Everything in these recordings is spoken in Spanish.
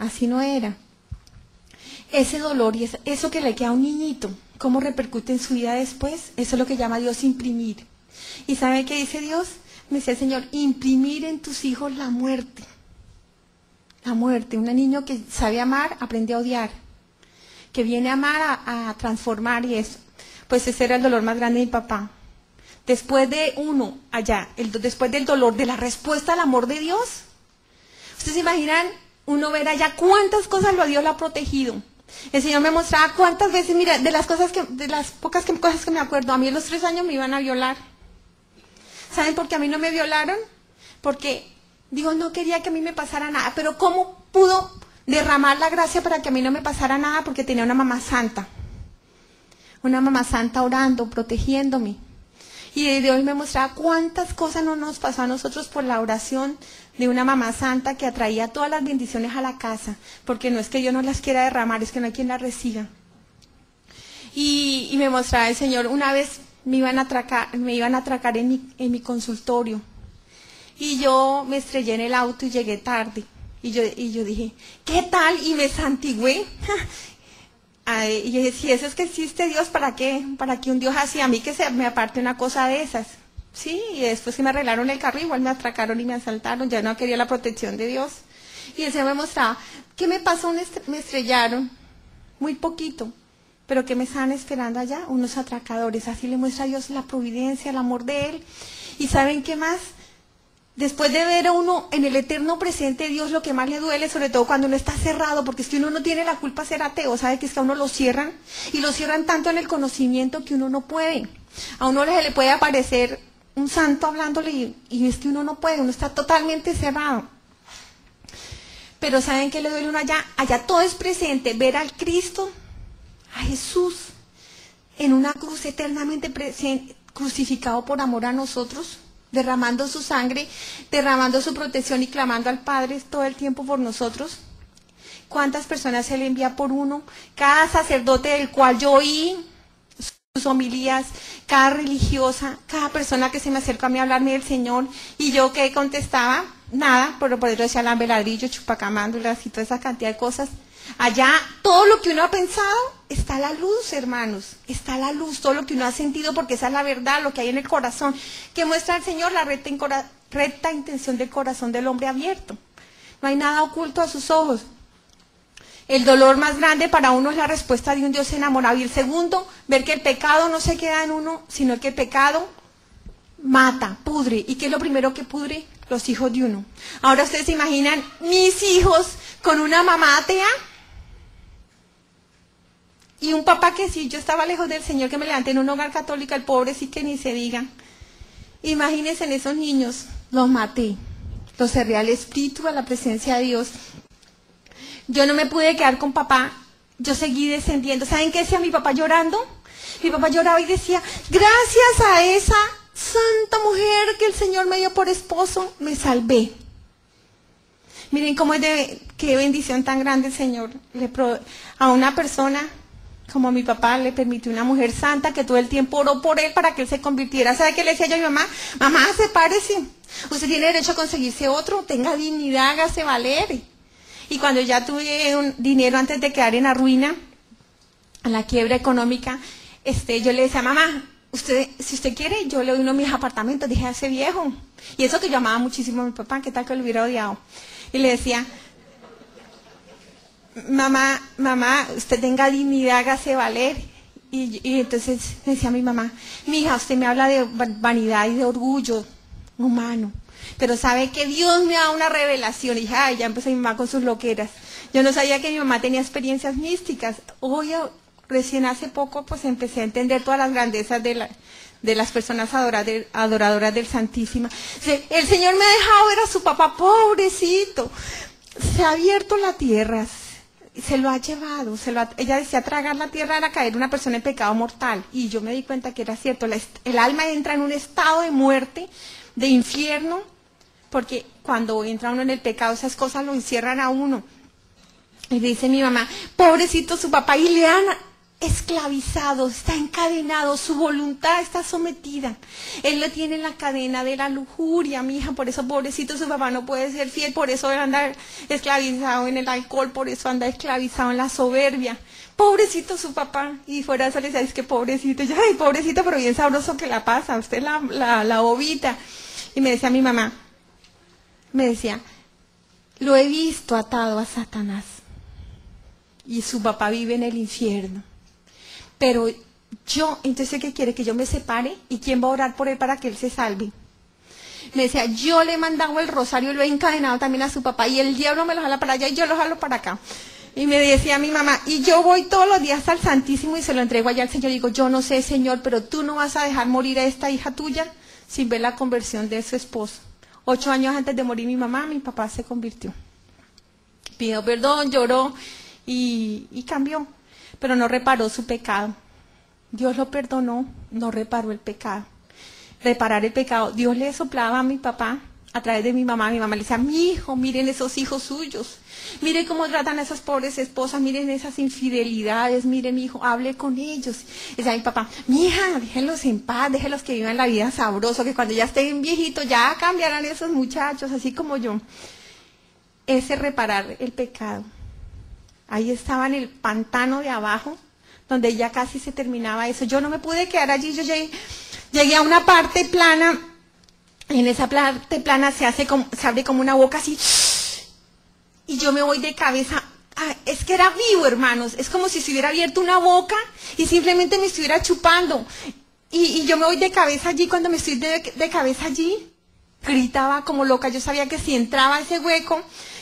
así no era. Ese dolor y eso que le queda a un niñito, ¿cómo repercute en su vida después? Eso es lo que llama Dios imprimir. ¿Y sabe qué dice Dios? Me dice el Señor, imprimir en tus hijos la muerte. La muerte. Un niño que sabe amar, aprende a odiar. Que viene a amar, a transformar y eso. Pues ese era el dolor más grande de mi papá. Después de después del dolor, de la respuesta al amor de Dios. ¿Ustedes se imaginan uno ver allá cuántas cosas Dios lo ha protegido? El Señor me mostraba cuántas veces, mira, de las pocas cosas que me acuerdo, a mí a los 3 años me iban a violar. ¿Saben por qué a mí no me violaron? Porque Dios no quería que a mí me pasara nada, pero ¿cómo pudo derramar la gracia para que a mí no me pasara nada? Porque tenía una mamá santa orando, protegiéndome. Y Dios me mostraba cuántas cosas no nos pasó a nosotros por la oración de una mamá santa que atraía todas las bendiciones a la casa, porque no es que Dios no las quiera derramar, es que no hay quien las reciba. Y me mostraba el Señor, una vez me iban a atracar en mi consultorio, y yo me estrellé en el auto y llegué tarde, y yo dije, ¿qué tal? Y me santigué. Y dije, si eso es que existe Dios, ¿para qué? ¿Para que un Dios así a mí que se me aparte una cosa de esas? Sí, y después que me arreglaron el carro, igual me atracaron y me asaltaron, ya no quería la protección de Dios. Y el Señor me mostraba, ¿qué me pasó? Me estrellaron, muy poquito, pero ¿qué me estaban esperando allá? Unos atracadores. Así le muestra a Dios la providencia, el amor de Él. ¿Y saben qué más? Después de ver a uno en el eterno presente de Dios, lo que más le duele, sobre todo cuando uno está cerrado, porque es que uno no tiene la culpa de ser ateo, ¿sabe? Que es que a uno lo cierran, y lo cierran tanto en el conocimiento que uno no puede. A uno se le puede aparecer un santo hablándole, y es que uno no puede, uno está totalmente cerrado. Pero ¿saben qué le duele a uno allá? Allá todo es presente, ver al Cristo, a Jesús, en una cruz eternamente presente, crucificado por amor a nosotros, derramando su sangre, derramando su protección y clamando al Padre todo el tiempo por nosotros. ¿Cuántas personas Él envía por uno? Cada sacerdote del cual yo oí sus homilías, cada religiosa, cada persona que se me acercó a mí a hablarme del Señor, y yo que contestaba, nada, pero por eso decía lambeladrillo, chupacamándulas y toda esa cantidad de cosas. Allá, todo lo que uno ha pensado, está la luz, hermanos, está la luz, todo lo que uno ha sentido, porque esa es la verdad, lo que hay en el corazón, que muestra el Señor la recta intención del corazón del hombre abierto. No hay nada oculto a sus ojos. El dolor más grande para uno es la respuesta de un Dios enamorado. Y el segundo, ver que el pecado no se queda en uno, sino que el pecado mata, pudre. ¿Y qué es lo primero que pudre? Los hijos de uno. Ahora ustedes se imaginan mis hijos con una mamá atea y un papá que sí, yo estaba lejos del Señor, que me levanté en un hogar católico, el pobre sí que ni se diga. Imagínense en esos niños, los maté, los cerré al Espíritu, a la presencia de Dios. Yo no me pude quedar con papá, yo seguí descendiendo. ¿Saben qué decía mi papá llorando? Mi papá lloraba y decía, gracias a esa santa mujer que el Señor me dio por esposo, me salvé. Miren cómo qué bendición tan grande el Señor a una persona como mi papá le permitió una mujer santa que todo el tiempo oró por él para que él se convirtiera. ¿Sabe qué le decía yo a mi mamá? Mamá, sepárese, usted tiene derecho a conseguirse otro, tenga dignidad, hágase valer. Y cuando ya tuve un dinero antes de quedar en la ruina, en la quiebra económica, yo le decía, mamá, si usted quiere, yo le doy uno de mis apartamentos, dije a ese viejo. Y eso que yo amaba muchísimo a mi papá, ¿qué tal que lo hubiera odiado? Y le decía, mamá, usted tenga dignidad, hágase valer. Y entonces me decía mi mamá, mija, usted me habla de vanidad y de orgullo humano, pero sabe que Dios me da una revelación. Y dije, ay, ya empezó mi mamá con sus loqueras. Yo no sabía que mi mamá tenía experiencias místicas. Hoy, recién hace poco, pues empecé a entender todas las grandezas de las personas adoradoras del Santísima. El Señor me ha dejado ver a su papá, pobrecito. Se ha abierto la tierra, se lo ha llevado. Ella decía, tragar la tierra era caer una persona en pecado mortal. Y yo me di cuenta que era cierto. El alma entra en un estado de muerte, de infierno, porque cuando entra uno en el pecado, esas cosas lo encierran a uno. Y dice mi mamá, pobrecito su papá, y le dan esclavizado, está encadenado, su voluntad está sometida. Él lo tiene en la cadena de la lujuria, mi hija, por eso pobrecito su papá no puede ser fiel, por eso anda esclavizado en el alcohol, por eso anda esclavizado en la soberbia. Pobrecito su papá, y fuera de eso le decía, es que pobrecito, yo, ay, pobrecito, pero bien sabroso que la pasa, usted la bobita. Y me decía mi mamá, me decía, lo he visto atado a Satanás, y su papá vive en el infierno. Pero yo, entonces, ¿qué quiere? ¿Que yo me separe? ¿Y quién va a orar por él para que él se salve? Me decía, yo le he mandado el rosario y lo he encadenado también a su papá, y el diablo me lo jala para allá y yo lo jalo para acá. Y me decía mi mamá, y yo voy todos los días al Santísimo y se lo entrego allá al Señor. Y digo, yo no sé, Señor, pero tú no vas a dejar morir a esta hija tuya sin ver la conversión de su esposo. 8 años antes de morir mi mamá, mi papá se convirtió. Pidió perdón, lloró y cambió, pero no reparó su pecado. Dios lo perdonó, no reparó el pecado. Reparar el pecado. Dios le soplaba a mi papá a través de mi mamá. Mi mamá le decía, mi hijo, miren esos hijos suyos. Miren cómo tratan a esas pobres esposas, miren esas infidelidades, miren mi hijo, hable con ellos. Decía mi papá, mi hija, déjenlos en paz, déjenlos que vivan la vida sabrosa, que cuando ya estén viejitos ya cambiarán esos muchachos, así como yo. Ese reparar el pecado. Ahí estaba en el pantano de abajo, donde ya casi se terminaba eso. Yo no me pude quedar allí, yo llegué a una parte plana, y en esa parte plana se abre como una boca así, y yo me voy de cabeza. Es que era vivo, hermanos, es como si se hubiera abierto una boca y simplemente me estuviera chupando. Y yo me voy de cabeza allí. Cuando me estoy de cabeza allí, gritaba como loca. Yo sabía que si entraba a ese hueco,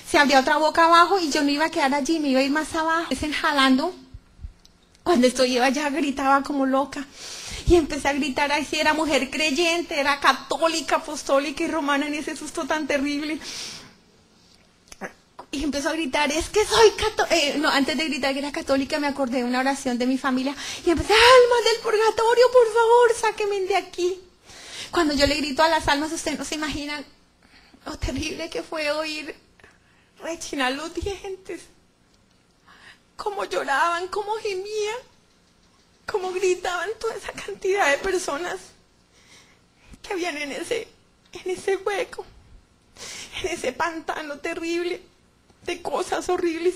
se abría otra boca abajo y yo no iba a quedar allí, me iba a ir más abajo. Es jalando. Cuando estoy allá gritaba como loca. Y empecé a gritar, así era mujer creyente, era católica, apostólica y romana en ese susto tan terrible. Y empezó a gritar, es que soy católica. No, antes de gritar que era católica me acordé de una oración de mi familia y empecé, almas del purgatorio, por favor, sáquenme de aquí. Cuando yo le grito a las almas, ustedes no se imaginan lo terrible que fue oír rechinar los dientes, cómo lloraban, cómo gemían, cómo gritaban toda esa cantidad de personas que habían en ese hueco, en ese pantano terrible de cosas horribles.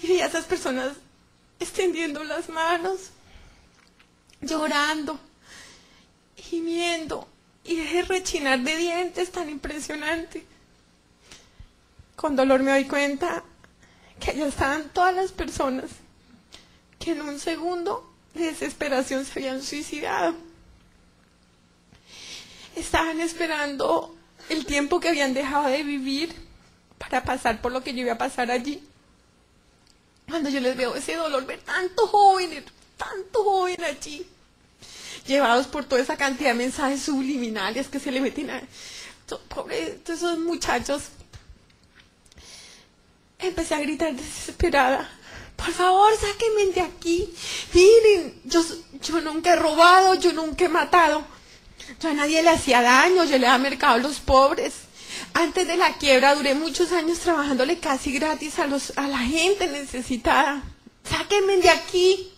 Y veía a esas personas extendiendo las manos, llorando, gimiendo, y ese rechinar de dientes tan impresionante. Con dolor me doy cuenta que allá estaban todas las personas que en un segundo de desesperación se habían suicidado. Estaban esperando el tiempo que habían dejado de vivir para pasar por lo que yo iba a pasar allí. Cuando yo les veo ese dolor, ver tanto joven allí, llevados por toda esa cantidad de mensajes subliminales que se le meten a pobres esos muchachos, empecé a gritar desesperada, por favor, sáquenme de aquí. Miren, yo nunca he robado, yo nunca he matado, yo a nadie le hacía daño, yo le daba mercado a los pobres. Antes de la quiebra duré muchos años trabajándole casi gratis a la gente necesitada. Sáquenme de aquí,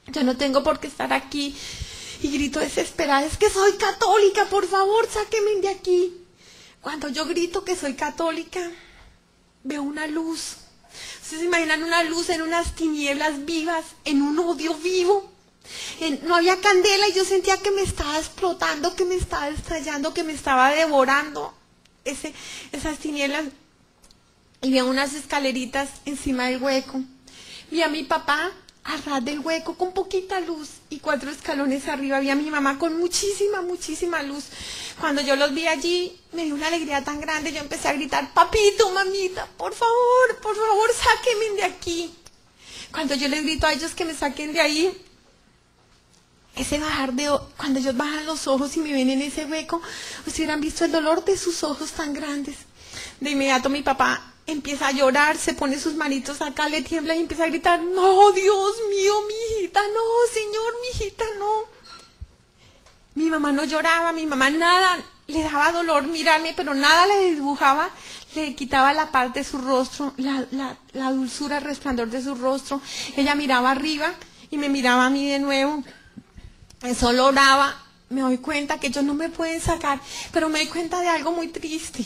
yo no tengo por qué estar aquí. Y grito desesperada, es que soy católica, por favor, sáquenme de aquí. Cuando yo grito que soy católica, veo una luz. ¿Ustedes se imaginan una luz en unas tinieblas vivas, en un odio vivo? No había candela y yo sentía que me estaba explotando, que me estaba estallando, que me estaba devorando esas tinieblas. Y vi unas escaleritas encima del hueco. Vi a mi papá al ras del hueco con poquita luz y 4 escalones arriba. Vi a mi mamá con muchísima luz. Cuando yo los vi allí, me dio una alegría tan grande. Yo empecé a gritar, papito, mamita, por favor, sáquenme de aquí. Cuando yo les grito a ellos que me saquen de ahí, cuando ellos bajan los ojos y me ven en ese hueco, ustedes hubieran visto el dolor de sus ojos tan grandes. De inmediato mi papá empieza a llorar, se pone sus manitos acá, le tiembla y empieza a gritar, no, Dios mío, mi hijita, no, Señor, mi hijita, no. Mi mamá no lloraba, mi mamá nada, le daba dolor mirarme, pero nada le dibujaba le quitaba la paz de su rostro, la dulzura, el resplandor de su rostro. Ella miraba arriba y me miraba a mí de nuevo. Solo oraba. Me doy cuenta que ellos no me pueden sacar, pero me doy cuenta de algo muy triste.